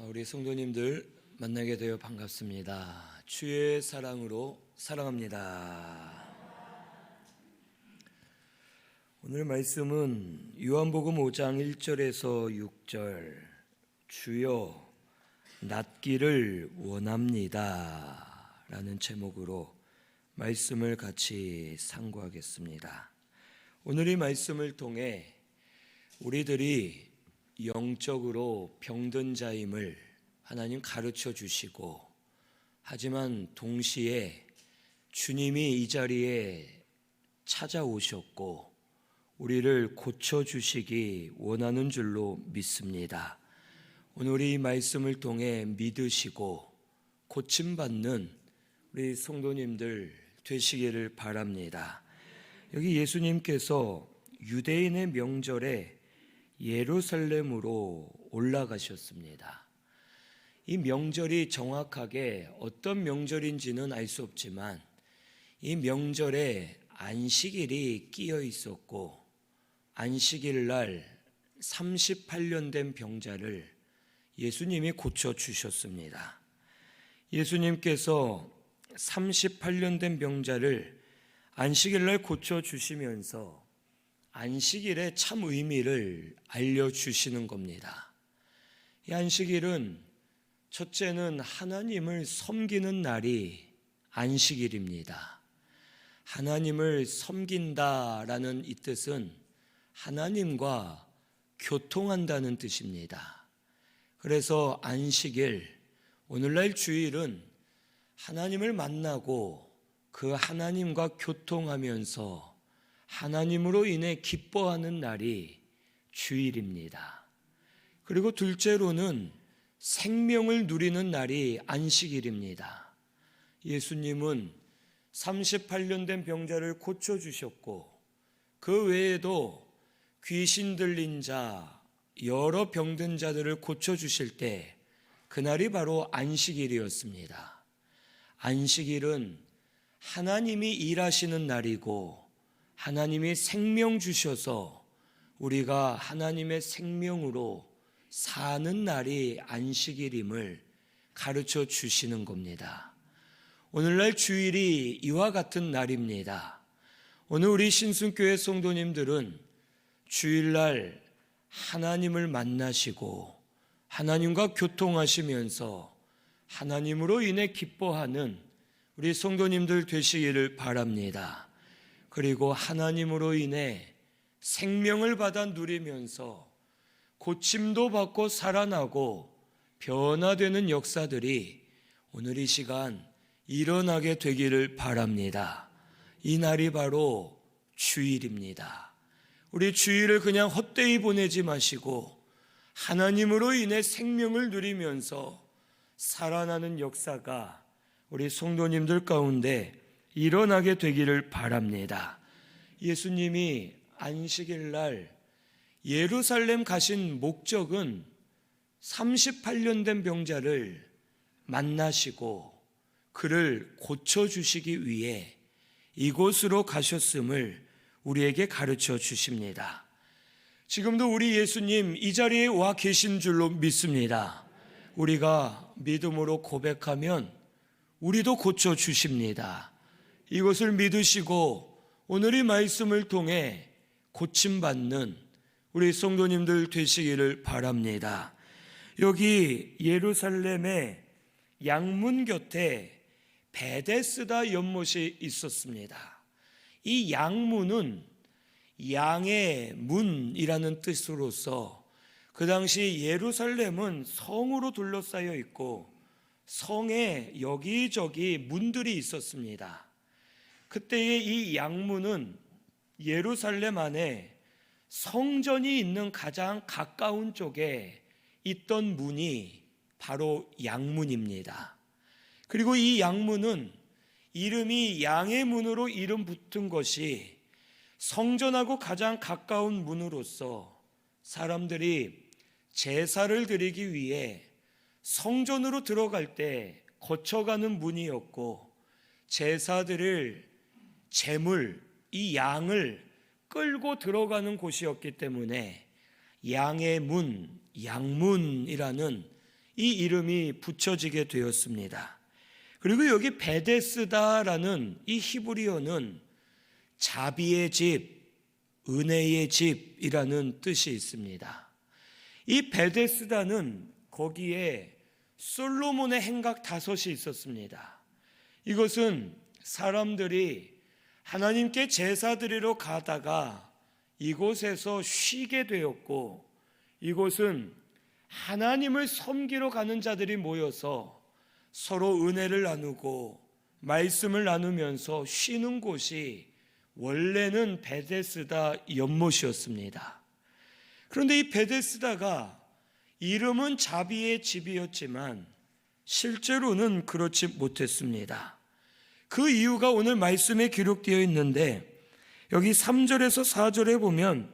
우리 성도님들 만나게 되어 반갑습니다. 주의 사랑으로 사랑합니다. 오늘 말씀은 요한복음 5장 1절에서 6절, 주여 낫기를 원합니다 라는 제목으로 말씀을 같이 상고하겠습니다. 오늘 이 말씀을 통해 우리들이 영적으로 병든 자임을 하나님 가르쳐 주시고, 하지만 동시에 주님이 이 자리에 찾아오셨고 우리를 고쳐주시기 원하는 줄로 믿습니다. 오늘 이 말씀을 통해 믿으시고 고침받는 우리 성도님들 되시기를 바랍니다. 여기 예수님께서 유대인의 명절에 예루살렘으로 올라가셨습니다. 이 명절이 정확하게 어떤 명절인지는 알 수 없지만 이 명절에 안식일이 끼어 있었고, 안식일 날 38년 된 병자를 예수님이 고쳐주셨습니다. 예수님께서 38년 된 병자를 안식일 날 고쳐주시면서 안식일의 참 의미를 알려주시는 겁니다. 이 안식일은 첫째는 하나님을 섬기는 날이 안식일입니다. 하나님을 섬긴다라는 이 뜻은 하나님과 교통한다는 뜻입니다. 그래서 안식일, 오늘날 주일은 하나님을 만나고 그 하나님과 교통하면서 하나님으로 인해 기뻐하는 날이 주일입니다. 그리고 둘째로는 생명을 누리는 날이 안식일입니다. 예수님은 38년 된 병자를 고쳐주셨고, 그 외에도 귀신 들린 자, 여러 병든 자들을 고쳐주실 때 그날이 바로 안식일이었습니다. 안식일은 하나님이 일하시는 날이고, 하나님이 생명 주셔서 우리가 하나님의 생명으로 사는 날이 안식일임을 가르쳐 주시는 겁니다. 오늘날 주일이 이와 같은 날입니다. 오늘 우리 신순교회 성도님들은 주일날 하나님을 만나시고 하나님과 교통하시면서 하나님으로 인해 기뻐하는 우리 성도님들 되시기를 바랍니다. 그리고 하나님으로 인해 생명을 받아 누리면서 고침도 받고 살아나고 변화되는 역사들이 오늘 이 시간 일어나게 되기를 바랍니다. 이 날이 바로 주일입니다. 우리 주일을 그냥 헛되이 보내지 마시고 하나님으로 인해 생명을 누리면서 살아나는 역사가 우리 성도님들 가운데 일어나게 되기를 바랍니다. 예수님이 안식일 날 예루살렘 가신 목적은 38년 된 병자를 만나시고 그를 고쳐주시기 위해 이곳으로 가셨음을 우리에게 가르쳐 주십니다. 지금도 우리 예수님 이 자리에 와 계신 줄로 믿습니다. 우리가 믿음으로 고백하면 우리도 고쳐주십니다. 이것을 믿으시고 오늘 이 말씀을 통해 고침받는 우리 성도님들 되시기를 바랍니다. 여기 예루살렘의 양문 곁에 베데스다 연못이 있었습니다. 이 양문은 양의 문이라는 뜻으로서 그 당시 예루살렘은 성으로 둘러싸여 있고 성에 여기저기 문들이 있었습니다. 그때의 이 양문은 예루살렘 안에 성전이 있는 가장 가까운 쪽에 있던 문이 바로 양문입니다. 그리고 이 양문은 이름이 양의 문으로 이름 붙은 것이 성전하고 가장 가까운 문으로서 사람들이 제사를 드리기 위해 성전으로 들어갈 때 거쳐가는 문이었고, 제사드릴 제물, 이 양을 끌고 들어가는 곳이었기 때문에 양의 문, 양문이라는 이 이름이 붙여지게 되었습니다. 그리고 여기 베데스다라는 이 히브리어는 자비의 집, 은혜의 집이라는 뜻이 있습니다. 이 베데스다는 거기에 솔로몬의 행각 5이 있었습니다. 이것은 사람들이 하나님께 제사 드리러 가다가 이곳에서 쉬게 되었고, 이곳은 하나님을 섬기러 가는 자들이 모여서 서로 은혜를 나누고 말씀을 나누면서 쉬는 곳이 원래는 베데스다 연못이었습니다. 그런데 이 베데스다가 이름은 자비의 집이었지만 실제로는 그렇지 못했습니다. 그 이유가 오늘 말씀에 기록되어 있는데, 여기 3절에서 4절에 보면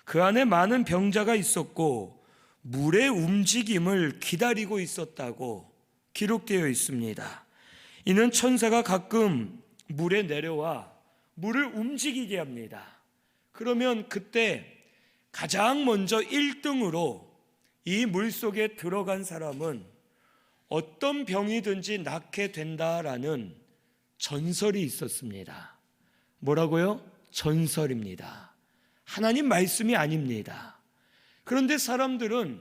그 안에 많은 병자가 있었고 물의 움직임을 기다리고 있었다고 기록되어 있습니다. 이는 천사가 가끔 물에 내려와 물을 움직이게 합니다. 그러면 그때 가장 먼저 1등으로 이 물속에 들어간 사람은 어떤 병이든지 낫게 된다라는 전설이 있었습니다. 뭐라고요? 전설입니다. 하나님 말씀이 아닙니다. 그런데 사람들은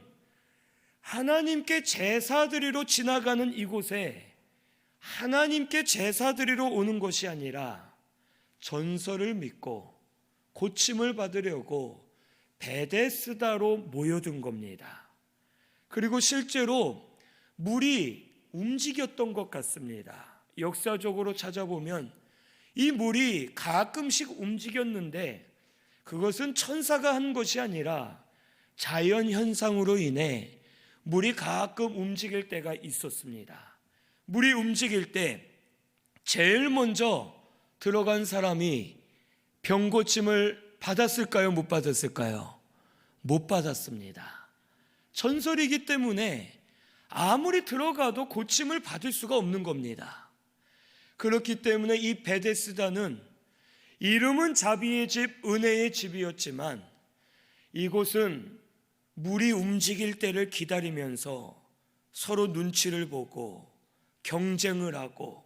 하나님께 제사드리러 지나가는 이곳에 하나님께 제사드리러 오는 것이 아니라 전설을 믿고 고침을 받으려고 베데스다로 모여든 겁니다. 그리고 실제로 물이 움직였던 것 같습니다. 역사적으로 찾아보면 이 물이 가끔씩 움직였는데 그것은 천사가 한 것이 아니라 자연 현상으로 인해 물이 가끔 움직일 때가 있었습니다. 물이 움직일 때 제일 먼저 들어간 사람이 병고침을 받았을까요? 못 받았을까요? 못 받았습니다. 전설이기 때문에 아무리 들어가도 고침을 받을 수가 없는 겁니다. 그렇기 때문에 이 베데스다는 이름은 자비의 집, 은혜의 집이었지만 이곳은 물이 움직일 때를 기다리면서 서로 눈치를 보고 경쟁을 하고,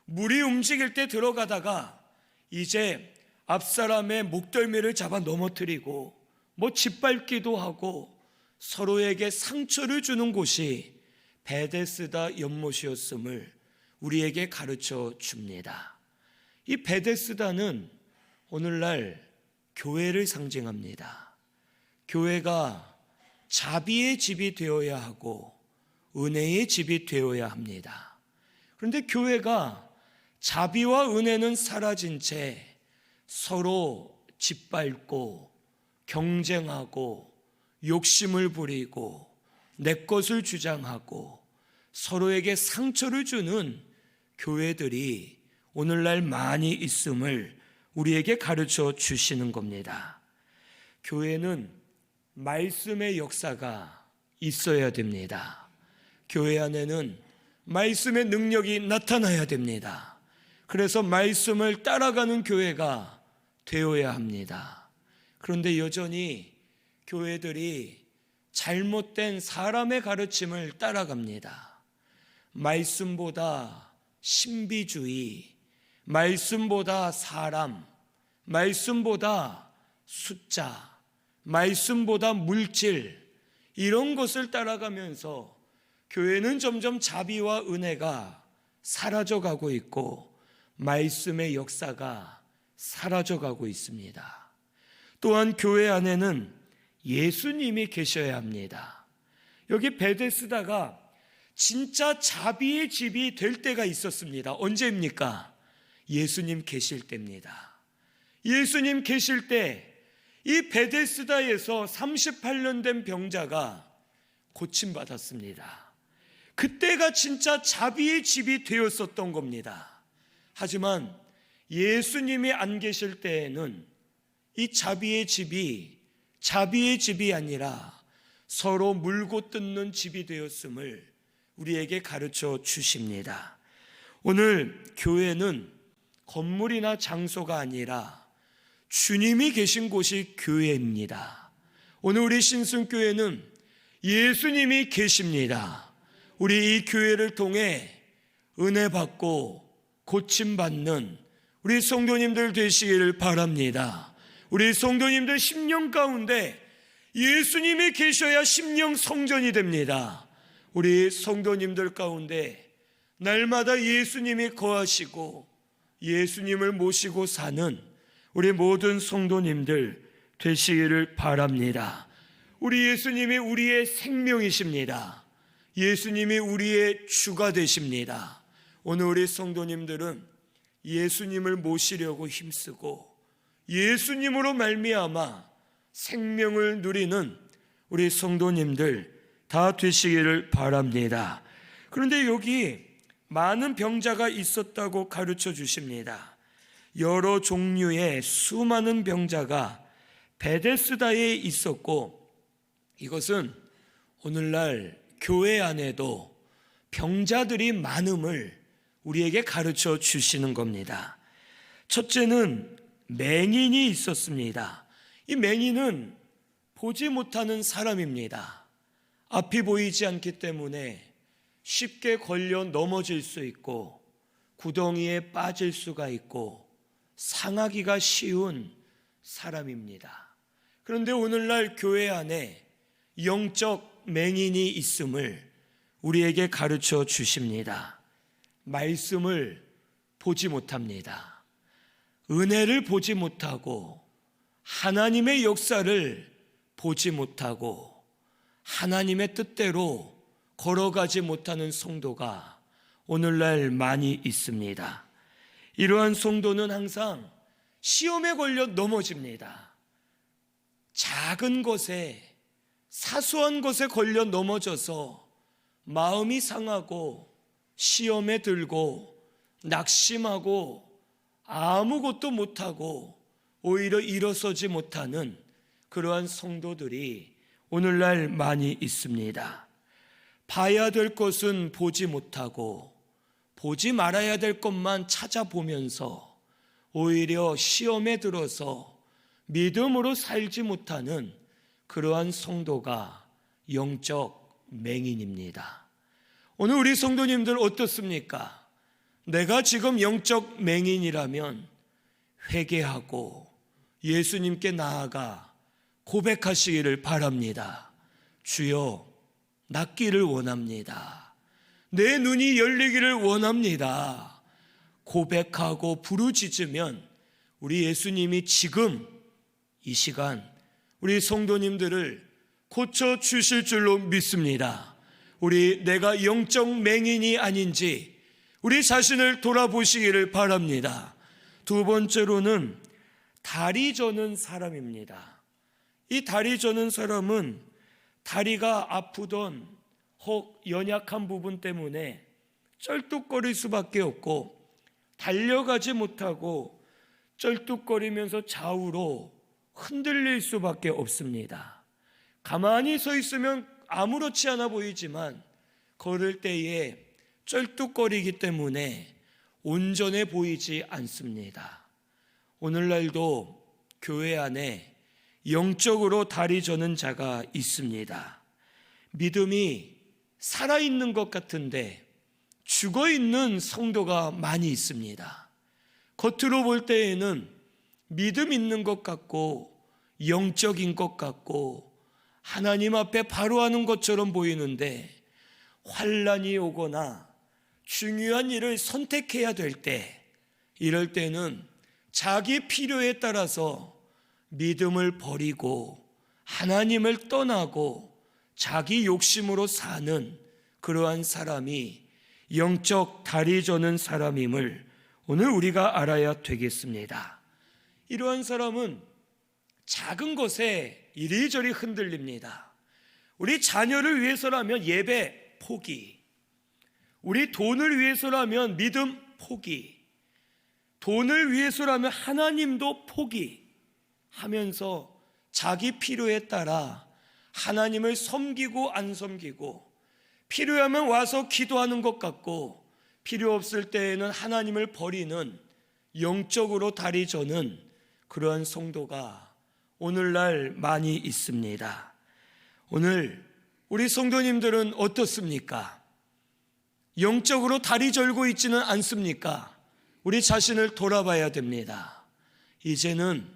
물이 움직일 때 들어가다가 이제 앞사람의 목덜미를 잡아 넘어뜨리고 짓밟기도 하고 서로에게 상처를 주는 곳이 베데스다 연못이었음을 우리에게 가르쳐 줍니다. 이 베데스다는 오늘날 교회를 상징합니다. 교회가 자비의 집이 되어야 하고 은혜의 집이 되어야 합니다. 그런데 교회가 자비와 은혜는 사라진 채 서로 짓밟고 경쟁하고 욕심을 부리고 내 것을 주장하고 서로에게 상처를 주는 교회들이 오늘날 많이 있음을 우리에게 가르쳐 주시는 겁니다. 교회는 말씀의 역사가 있어야 됩니다. 교회 안에는 말씀의 능력이 나타나야 됩니다. 그래서 말씀을 따라가는 교회가 되어야 합니다. 그런데 여전히 교회들이 잘못된 사람의 가르침을 따라갑니다. 말씀보다 신비주의, 말씀보다 사람, 말씀보다 숫자, 말씀보다 물질, 이런 것을 따라가면서 교회는 점점 자비와 은혜가 사라져가고 있고 말씀의 역사가 사라져가고 있습니다. 또한 교회 안에는 예수님이 계셔야 합니다. 여기 베데스다가 진짜 자비의 집이 될 때가 있었습니다. 언제입니까? 예수님 계실 때입니다. 예수님 계실 때 이 베데스다에서 38년 된 병자가 고침받았습니다. 그때가 진짜 자비의 집이 되었었던 겁니다. 하지만 예수님이 안 계실 때에는 이 자비의 집이 아니라 서로 물고 뜯는 집이 되었음을 우리에게 가르쳐 주십니다. 오늘 교회는 건물이나 장소가 아니라 주님이 계신 곳이 교회입니다. 오늘 우리 신승교회는 예수님이 계십니다. 우리 이 교회를 통해 은혜 받고 고침받는 우리 성도님들 되시기를 바랍니다. 우리 성도님들 심령 가운데 예수님이 계셔야 심령 성전이 됩니다. 우리 성도님들 가운데 날마다 예수님이 거하시고 예수님을 모시고 사는 우리 모든 성도님들 되시기를 바랍니다. 우리 예수님이 우리의 생명이십니다. 예수님이 우리의 주가 되십니다. 오늘 우리 성도님들은 예수님을 모시려고 힘쓰고 예수님으로 말미암아 생명을 누리는 우리 성도님들 다 되시기를 바랍니다. 그런데 여기 많은 병자가 있었다고 가르쳐 주십니다. 여러 종류의 수많은 병자가 베데스다에 있었고, 이것은 오늘날 교회 안에도 병자들이 많음을 우리에게 가르쳐 주시는 겁니다. 첫째는 맹인이 있었습니다. 이 맹인은 보지 못하는 사람입니다. 앞이 보이지 않기 때문에 쉽게 걸려 넘어질 수 있고 구덩이에 빠질 수가 있고 상하기가 쉬운 사람입니다. 그런데 오늘날 교회 안에 영적 맹인이 있음을 우리에게 가르쳐 주십니다. 말씀을 보지 못합니다. 은혜를 보지 못하고 하나님의 역사를 보지 못하고 하나님의 뜻대로 걸어가지 못하는 성도가 오늘날 많이 있습니다. 이러한 성도는 항상 시험에 걸려 넘어집니다. 작은 것에, 사소한 것에 걸려 넘어져서 마음이 상하고 시험에 들고 낙심하고 아무것도 못하고 오히려 일어서지 못하는 그러한 성도들이 오늘날 많이 있습니다. 봐야 될 것은 보지 못하고 보지 말아야 될 것만 찾아보면서 오히려 시험에 들어서 믿음으로 살지 못하는 그러한 성도가 영적 맹인입니다. 오늘 우리 성도님들 어떻습니까? 내가 지금 영적 맹인이라면 회개하고 예수님께 나아가 고백하시기를 바랍니다. 주여, 낫기를 원합니다. 내 눈이 열리기를 원합니다. 고백하고 부르짖으면 우리 예수님이 지금 이 시간 우리 성도님들을 고쳐주실 줄로 믿습니다. 내가 영적 맹인이 아닌지 우리 자신을 돌아보시기를 바랍니다. 두 번째로는 다리 저는 사람입니다. 이 다리 저는 사람은 다리가 아프던 혹 연약한 부분 때문에 쩔뚝거릴 수밖에 없고 달려가지 못하고 쩔뚝거리면서 좌우로 흔들릴 수밖에 없습니다. 가만히 서 있으면 아무렇지 않아 보이지만 걸을 때에 쩔뚝거리기 때문에 온전해 보이지 않습니다. 오늘날도 교회 안에 영적으로 다리 저는 자가 있습니다. 믿음이 살아있는 것 같은데 죽어있는 성도가 많이 있습니다. 겉으로 볼 때에는 믿음 있는 것 같고 영적인 것 같고 하나님 앞에 바로 하는 것처럼 보이는데 환난이 오거나 중요한 일을 선택해야 될 때, 이럴 때는 자기 필요에 따라서 믿음을 버리고 하나님을 떠나고 자기 욕심으로 사는 그러한 사람이 영적 다리 저는 사람임을 오늘 우리가 알아야 되겠습니다. 이러한 사람은 작은 것에 이리저리 흔들립니다. 우리 자녀를 위해서라면 예배 포기, 우리 돈을 위해서라면 믿음 포기, 돈을 위해서라면 하나님도 포기하면서 자기 필요에 따라 하나님을 섬기고 안 섬기고, 필요하면 와서 기도하는 것 같고 필요 없을 때에는 하나님을 버리는 영적으로 다리 저는 그러한 성도가 오늘날 많이 있습니다. 오늘 우리 성도님들은 어떻습니까? 영적으로 다리 절고 있지는 않습니까? 우리 자신을 돌아봐야 됩니다. 이제는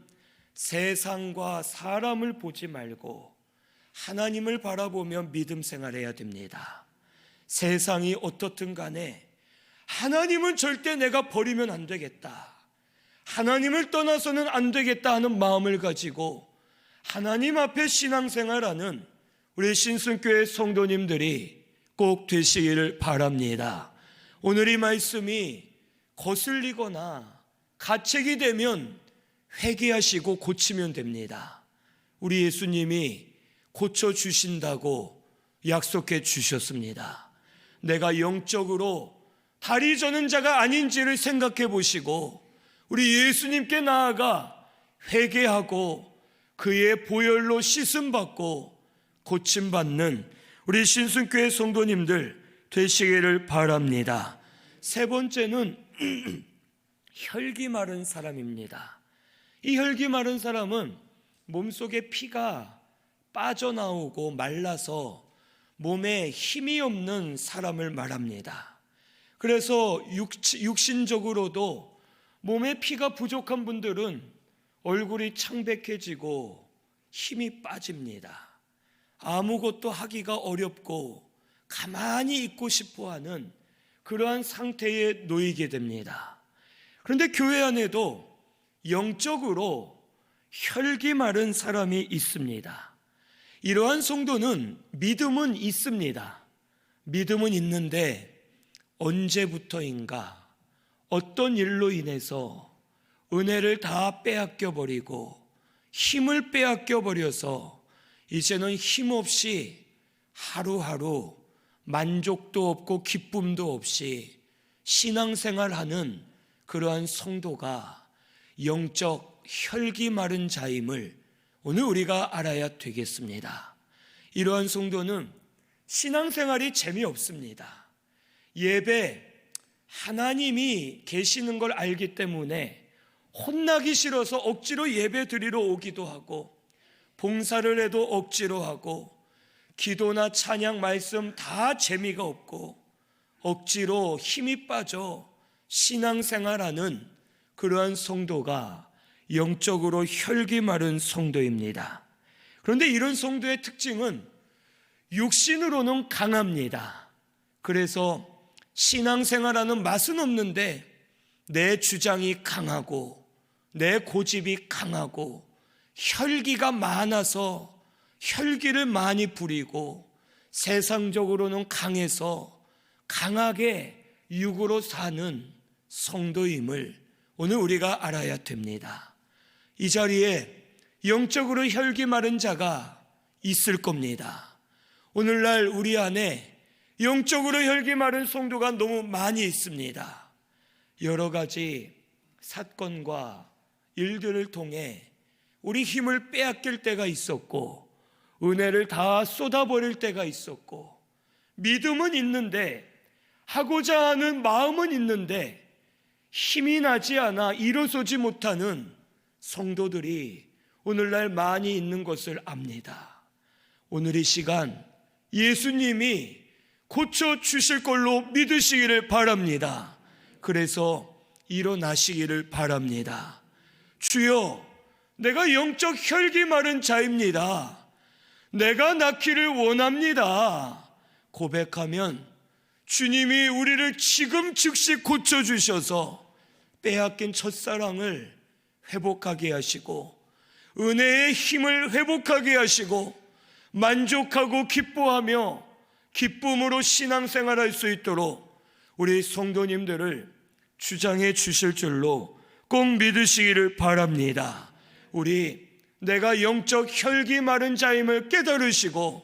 세상과 사람을 보지 말고 하나님을 바라보며 믿음 생활해야 됩니다. 세상이 어떻든 간에 하나님은 절대 내가 버리면 안 되겠다, 하나님을 떠나서는 안 되겠다 하는 마음을 가지고 하나님 앞에 신앙생활하는 우리 신순교회 성도님들이 꼭 되시기를 바랍니다. 오늘 이 말씀이 거슬리거나 가책이 되면 회개하시고 고치면 됩니다. 우리 예수님이 고쳐주신다고 약속해 주셨습니다. 내가 영적으로 다리 저는 자가 아닌지를 생각해 보시고 우리 예수님께 나아가 회개하고 그의 보혈로 씻음받고 고침받는 우리 신순교회 성도님들 되시기를 바랍니다. 세 번째는 혈기 마른 사람입니다. 이 혈기 마른 사람은 몸속에 피가 빠져나오고 말라서 몸에 힘이 없는 사람을 말합니다. 그래서 육신적으로도 몸에 피가 부족한 분들은 얼굴이 창백해지고 힘이 빠집니다. 아무것도 하기가 어렵고 가만히 있고 싶어하는 그러한 상태에 놓이게 됩니다. 그런데 교회 안에도 영적으로 혈기 마른 사람이 있습니다. 이러한 성도는 믿음은 있습니다. 믿음은 있는데 언제부터인가 어떤 일로 인해서 은혜를 다 빼앗겨 버리고 힘을 빼앗겨 버려서 이제는 힘없이 하루하루 만족도 없고 기쁨도 없이 신앙생활하는 그러한 성도가 영적 혈기 마른 자임을 오늘 우리가 알아야 되겠습니다. 이러한 성도는 신앙생활이 재미없습니다. 예배, 하나님이 계시는 걸 알기 때문에 혼나기 싫어서 억지로 예배 드리러 오기도 하고, 봉사를 해도 억지로 하고, 기도나 찬양, 말씀 다 재미가 없고 억지로 힘이 빠져 신앙생활하는 그러한 성도가 영적으로 혈기 마른 성도입니다. 그런데 이런 성도의 특징은 육신으로는 강합니다. 그래서 신앙생활하는 맛은 없는데 내 주장이 강하고 내 고집이 강하고 혈기가 많아서 혈기를 많이 부리고 세상적으로는 강해서 강하게 육으로 사는 성도임을 오늘 우리가 알아야 됩니다. 이 자리에 영적으로 혈기 마른 자가 있을 겁니다. 오늘날 우리 안에 영적으로 혈기 마른 성도가 너무 많이 있습니다. 여러 가지 사건과 일들을 통해 우리 힘을 빼앗길 때가 있었고 은혜를 다 쏟아버릴 때가 있었고 믿음은 있는데 하고자 하는 마음은 있는데 힘이 나지 않아 일어서지 못하는 성도들이 오늘날 많이 있는 것을 압니다. 오늘 이 시간 예수님이 고쳐주실 걸로 믿으시기를 바랍니다. 그래서 일어나시기를 바랍니다. 주여, 내가 영적 혈기 마른 자입니다. 내가 낫기를 원합니다. 고백하면 주님이 우리를 지금 즉시 고쳐주셔서 빼앗긴 첫사랑을 회복하게 하시고 은혜의 힘을 회복하게 하시고 만족하고 기뻐하며 기쁨으로 신앙생활할 수 있도록 우리 성도님들을 주장해 주실 줄로 꼭 믿으시기를 바랍니다. 우리 내가 영적 혈기 마른 자임을 깨달으시고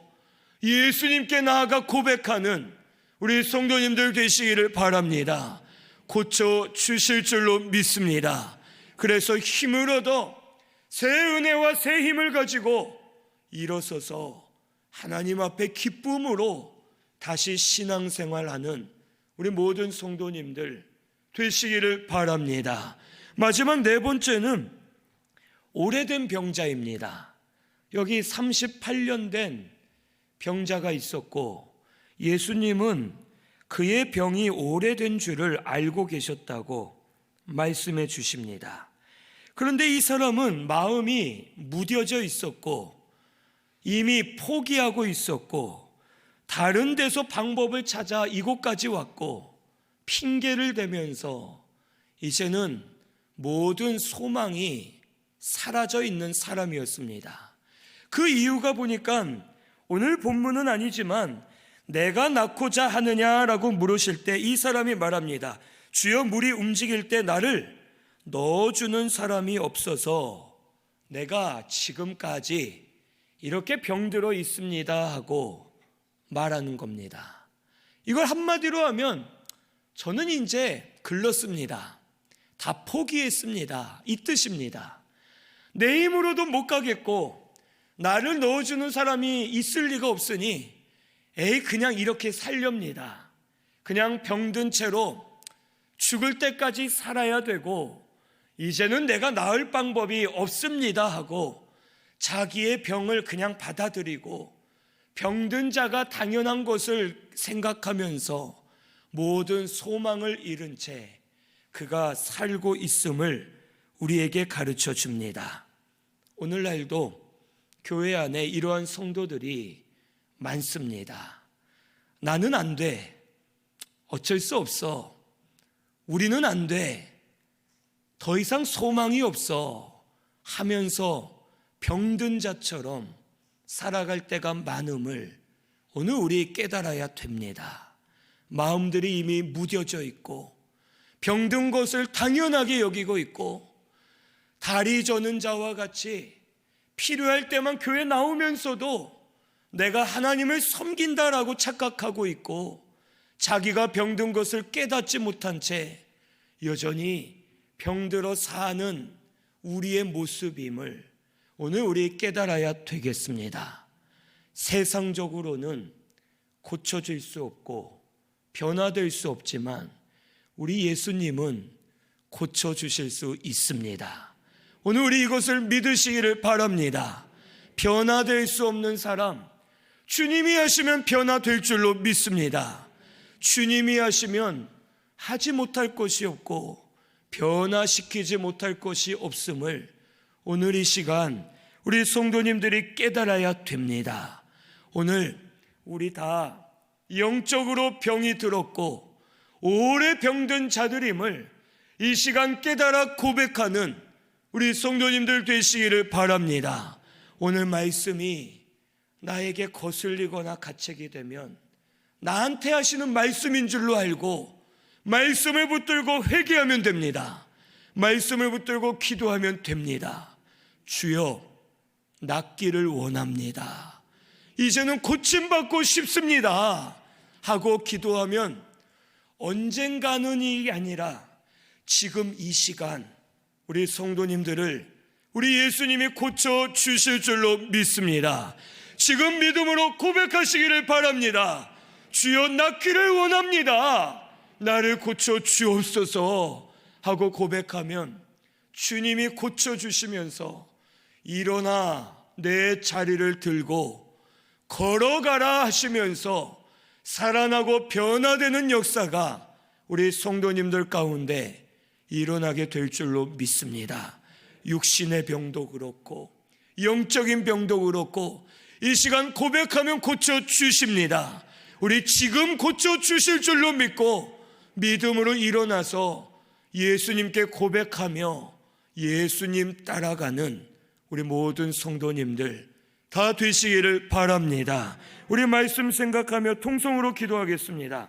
예수님께 나아가 고백하는 우리 성도님들 되시기를 바랍니다. 고쳐 주실 줄로 믿습니다. 그래서 힘을 얻어 새 은혜와 새 힘을 가지고 일어서서 하나님 앞에 기쁨으로 다시 신앙생활하는 우리 모든 성도님들 되시기를 바랍니다. 마지막 네 번째는 오래된 병자입니다. 여기 38년 된 병자가 있었고 예수님은 그의 병이 오래된 줄을 알고 계셨다고 말씀해 주십니다. 그런데 이 사람은 마음이 무뎌져 있었고 이미 포기하고 있었고 다른 데서 방법을 찾아 이곳까지 왔고 핑계를 대면서 이제는 모든 소망이 사라져 있는 사람이었습니다. 그 이유가 보니까 오늘 본문은 아니지만 내가 낳고자 하느냐라고 물으실 때 이 사람이 말합니다. 주여, 물이 움직일 때 나를 넣어주는 사람이 없어서 내가 지금까지 이렇게 병들어 있습니다 하고 말하는 겁니다. 이걸 한마디로 하면 저는 이제 글렀습니다. 다 포기했습니다. 이 뜻입니다. 내 힘으로도 못 가겠고 나를 넣어주는 사람이 있을 리가 없으니 그냥 이렇게 살렵니다. 그냥 병든 채로 죽을 때까지 살아야 되고 이제는 내가 나을 방법이 없습니다 하고 자기의 병을 그냥 받아들이고 병든 자가 당연한 것을 생각하면서 모든 소망을 잃은 채 그가 살고 있음을 우리에게 가르쳐 줍니다. 오늘날도 교회 안에 이러한 성도들이 많습니다. 나는 안 돼. 어쩔 수 없어. 우리는 안 돼. 더 이상 소망이 없어 하면서 병든 자처럼 살아갈 때가 많음을 오늘 우리 깨달아야 됩니다. 마음들이 이미 무뎌져 있고 병든 것을 당연하게 여기고 있고 다리 저는 자와 같이 필요할 때만 교회 나오면서도 내가 하나님을 섬긴다라고 착각하고 있고 자기가 병든 것을 깨닫지 못한 채 여전히 병들어 사는 우리의 모습임을 오늘 우리 깨달아야 되겠습니다. 세상적으로는 고쳐질 수 없고 변화될 수 없지만 우리 예수님은 고쳐주실 수 있습니다. 오늘 우리 이것을 믿으시기를 바랍니다. 변화될 수 없는 사람, 주님이 하시면 변화될 줄로 믿습니다. 주님이 하시면 하지 못할 것이 없고 변화시키지 못할 것이 없음을 오늘 이 시간 우리 성도님들이 깨달아야 됩니다. 오늘 우리 다 영적으로 병이 들었고 오래 병든 자들임을 이 시간 깨달아 고백하는 우리 성도님들 되시기를 바랍니다. 오늘 말씀이 나에게 거슬리거나 가책이 되면 나한테 하시는 말씀인 줄로 알고 말씀을 붙들고 회개하면 됩니다. 말씀을 붙들고 기도하면 됩니다. 주여, 낫기를 원합니다. 이제는 고침받고 싶습니다 하고 기도하면 언젠가는이 아니라 지금 이 시간 우리 성도님들을 우리 예수님이 고쳐주실 줄로 믿습니다. 지금 믿음으로 고백하시기를 바랍니다. 주여, 낫기를 원합니다. 나를 고쳐주옵소서 하고 고백하면 주님이 고쳐주시면서 일어나 내 자리를 들고 걸어가라 하시면서 살아나고 변화되는 역사가 우리 성도님들 가운데 일어나게 될 줄로 믿습니다. 육신의 병도 그렇고 영적인 병도 그렇고 이 시간 고백하면 고쳐주십니다. 우리 지금 고쳐주실 줄로 믿고 믿음으로 일어나서 예수님께 고백하며 예수님 따라가는 우리 모든 성도님들 다 되시기를 바랍니다. 우리 말씀 생각하며 통성으로 기도하겠습니다.